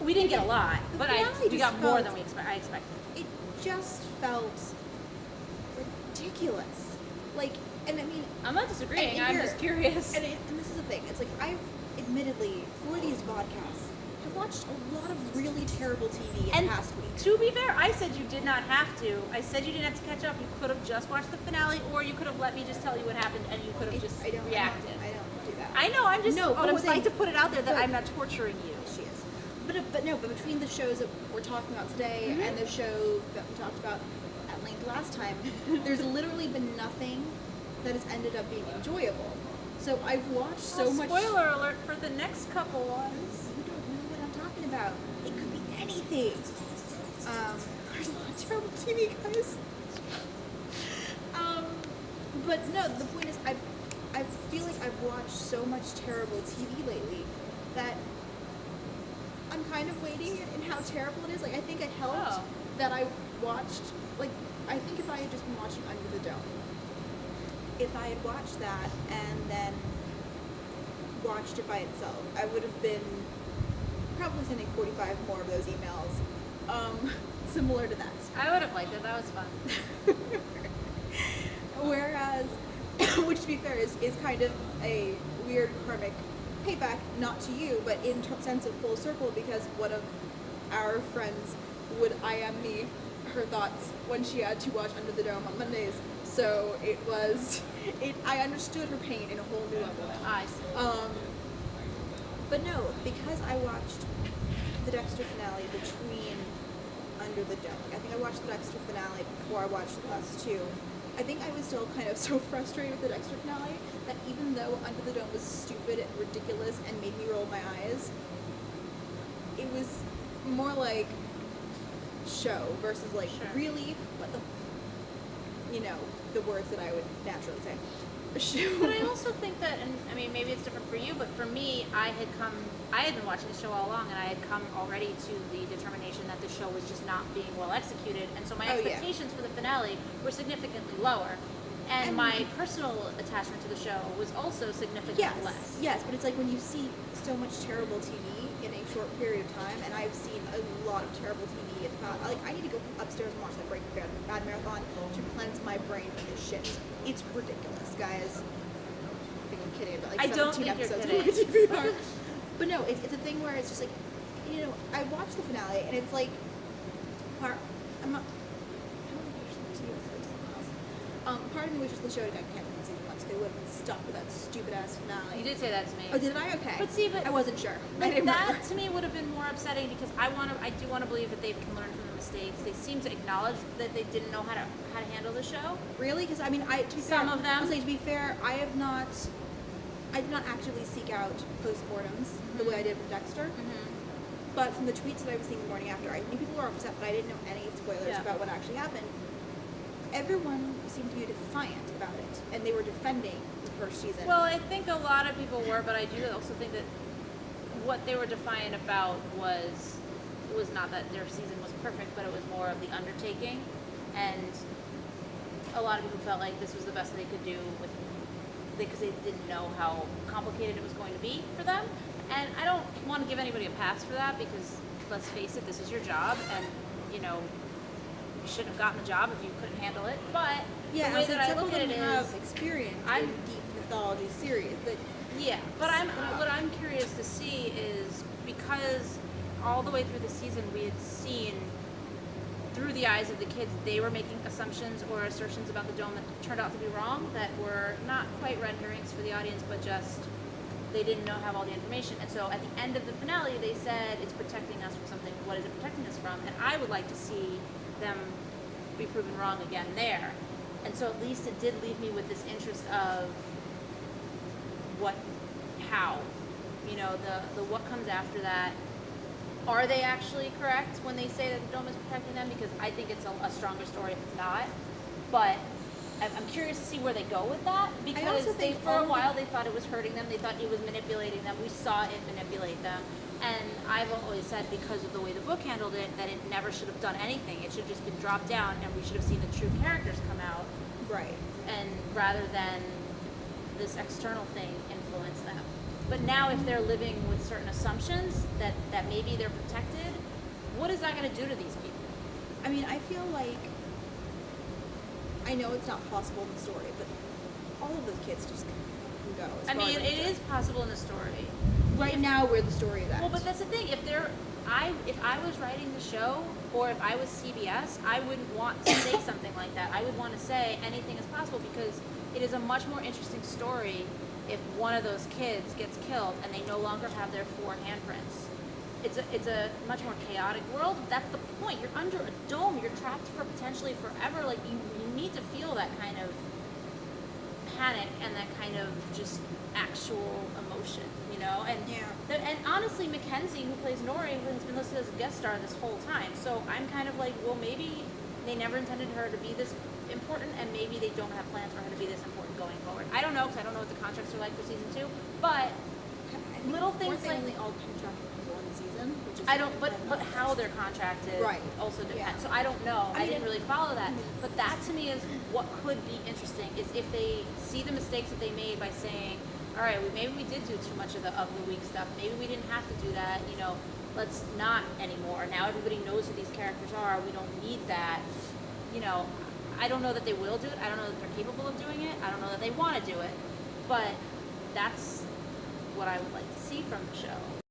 We didn't get a lot, but we got more than I expected. It just felt ridiculous. Like, and I mean, I'm not disagreeing. I'm just curious. And this is the thing. It's like I've admittedly for these podcasts have watched a lot of really terrible TV in the past week. To be fair, I said you did not have to. I said you didn't have to catch up. You could have just watched the finale, or you could have let me just tell you what happened, and you could have just reacted. I don't do that. I know. I'm just. No, but I would like to put it out there that I'm not torturing you. She is. But between the shows that we're talking about today and the show that we talked about at length last time, there's literally been nothing that has ended up being enjoyable. So I've watched so much. Spoiler alert for the next couple ones. You don't know what I'm talking about. It could be anything. There's a lot of terrible TV, guys. But no, the point is, I feel like I've watched so much terrible TV lately that I'm kind of waiting in how terrible it is. Like, I think it helped that I watched, like, I think if I had just been watching Under the Dome, if I had watched that and then watched it by itself, I would have been probably sending 45 more of those emails, similar to that. I would have liked it. That was fun. Whereas, which to be fair is kind of a weird karmic payback, not to you, but in sense of full circle, because one of our friends would IM me her thoughts when she had to watch Under the Dome on Mondays. So I understood her pain in a whole new level. I see. But no, because I watched the Dexter finale between Under the Dome. I think I watched the Dexter finale before I watched the last two. I think I was still kind of so frustrated with the Dexter finale that even though Under the Dome was stupid and ridiculous and made me roll my eyes, it was more like show versus like really what the, the words that I would naturally say. Show. But I also think that, and I mean maybe it's different for you, but for me, I had been watching the show all along, and I had come already to the determination that the show was just not being well executed, and so my expectations for the finale were significantly lower. And my personal attachment to the show was also significantly less. Yes, but it's like when you see so much terrible TV in a short period of time, and I've seen a lot of terrible TV. Like, I need to go upstairs and watch that Breaking Bad marathon to cleanse my brain from this shit. It's ridiculous, guys. I think I'm kidding, but like I don't 17 think episodes you're of kidding. my TV are. But no, it's a thing where it's just like, I watched the finale, and it's like, part of me wishes the show had got canceled in season 1, so they would have been stuck with that stupid ass finale. You did say that to me. Oh, did I? Okay. But see, I wasn't sure. That to me would have been more upsetting because I do want to believe that they can learn from the mistakes. They seem to acknowledge that they didn't know how to handle the show. Really? Because I mean, some of them. I'll say, to be fair, I did not actively seek out postmortems the way I did with Dexter. But from the tweets that I was seeing the morning after, I knew people were upset, but I didn't know any spoilers about what actually happened. Everyone seemed to be defiant about it, and they were defending the first season. Well, I think a lot of people were, but I do also think that what they were defiant about was not that their season was perfect, but it was more of the undertaking, and a lot of people felt like this was the best they could do because they didn't know how complicated it was going to be for them. And I don't want to give anybody a pass for that because, let's face it, this is your job, and you shouldn't have gotten the job if you couldn't handle it. But the way that I look at it is, experience in deep mythology series. But what I'm curious to see is, because all the way through the season we had seen through the eyes of the kids, they were making assumptions or assertions about the dome that turned out to be wrong, that were not quite renderings for the audience, but just they didn't have all the information. And so at the end of the finale, they said it's protecting us from something. What is it protecting us from? And I would like to see them be proven wrong again there. And so at least it did leave me with this interest of how, the what comes after that. Are they actually correct when they say that the dome is protecting them? Because I think it's a stronger story if it's not. But I'm curious to see where they go with that, because for a while they thought it was hurting them. They thought it was manipulating them. We saw it manipulate them. And I've always said, because of the way the book handled it, that it never should have done anything. It should have just been dropped down, and we should have seen the true characters come out. Right. And rather than this external thing influence them. But now if they're living with certain assumptions that maybe they're protected, what is that going to do to these people? I mean, I feel like, I know it's not possible in the story, but all of the kids just can go. I mean, it is possible in the story. Right now, where the story is at. Well, but that's the thing. If I was writing the show, or if I was CBS, I wouldn't want to say something like that. I would want to say anything is possible, because it is a much more interesting story if one of those kids gets killed and they no longer have their 4 handprints. It's a much more chaotic world. That's the point. You're under a dome. You're trapped for potentially forever. Like, you need to feel that kind of panic and that kind of just actual emotion, you know? And and honestly, Mackenzie, who plays Nori, has been listed as a guest star this whole time. So I'm kind of like, well, maybe they never intended her to be this important, and maybe they don't have plans for her to be this important going forward. I don't know, because I don't know what the contracts are like for season 2. But little things like only all contracted for 1 season, which is I don't, but how they're contracted also depends. So I don't know. I didn't really follow that. But that to me is what could be interesting, is if they see the mistakes that they made by saying, all right, maybe we did do too much of the week stuff. Maybe we didn't have to do that. You know, let's not anymore. Now everybody knows who these characters are. We don't need that. You know, I don't know that they will do it. I don't know that they're capable of doing it. I don't know that they want to do it. But that's what I would like to see from the show.